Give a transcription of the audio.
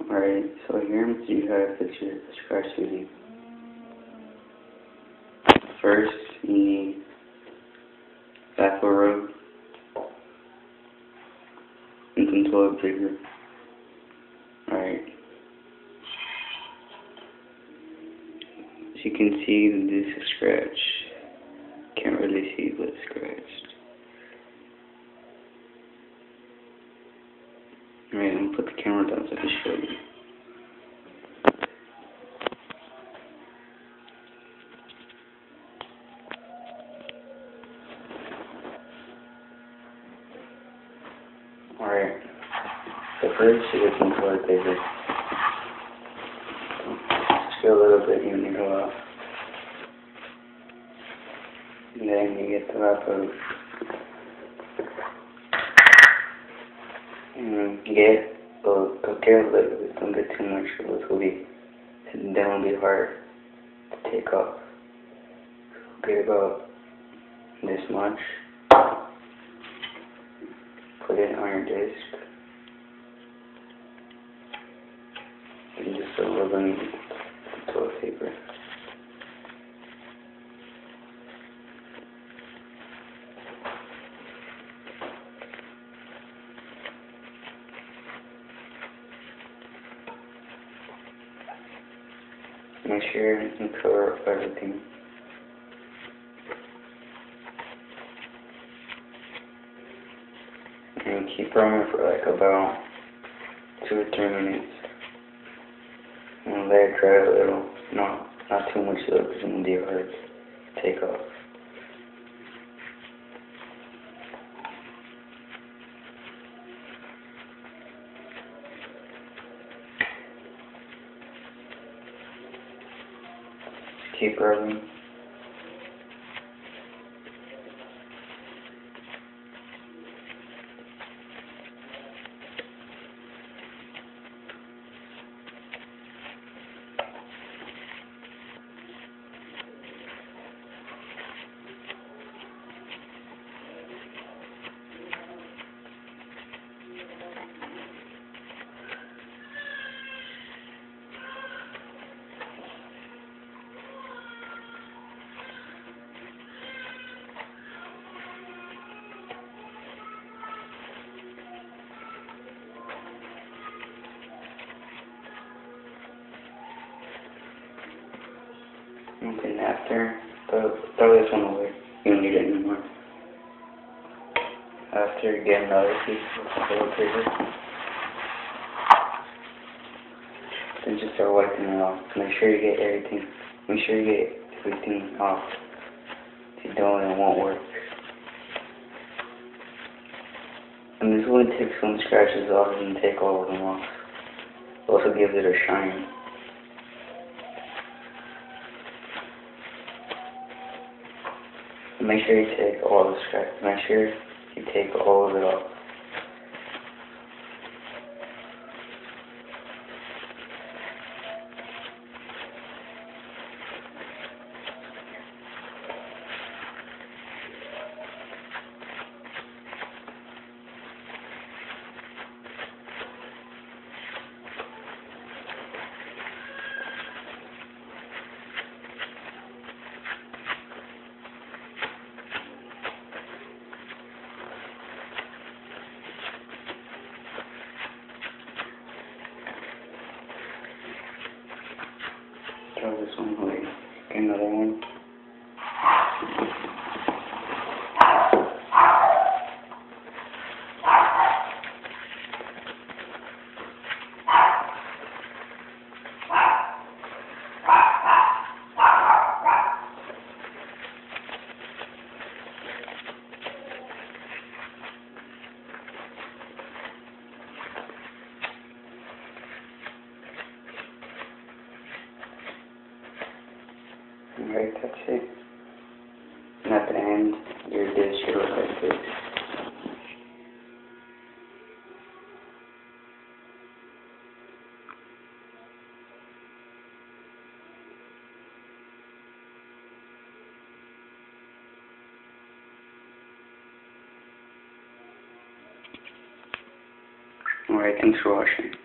Alright, so here you have the scratch duty. First, you need baffle rub and some toilet paper. Alright. As you can see, this is scratch. Can't really see, but it's scratched. Alright, I'm gonna put the camera down so I can show you. Alright, so first you get some toilet paper. Just go a little bit and you go off. And then you get the wrapper. And you get a careful, don't get too much, or then it'll be hard to take off. Get about this much. Put it on your disc. And just start rubbing the toilet paper. Make sure you cover up everything. And keep rubbing for like about 2 or 3 minutes. And let it dry a little. Not too much though, because it's going to be hard to take off. Keep rubbing. And then after, throw this one away. You don't need it anymore. After, get another piece of toilet paper. Then just start wiping it off. Make sure you get everything. Make sure you get everything off. If you don't, it won't work. And this only takes some scratches off and take all of them off. It also gives it a shine. Make sure you take all the scratch. Make sure you take all of it off. Throw this one away. Get another one. Alright, that's it. And at the end, your dish should look like this. Alright, thanks for watching.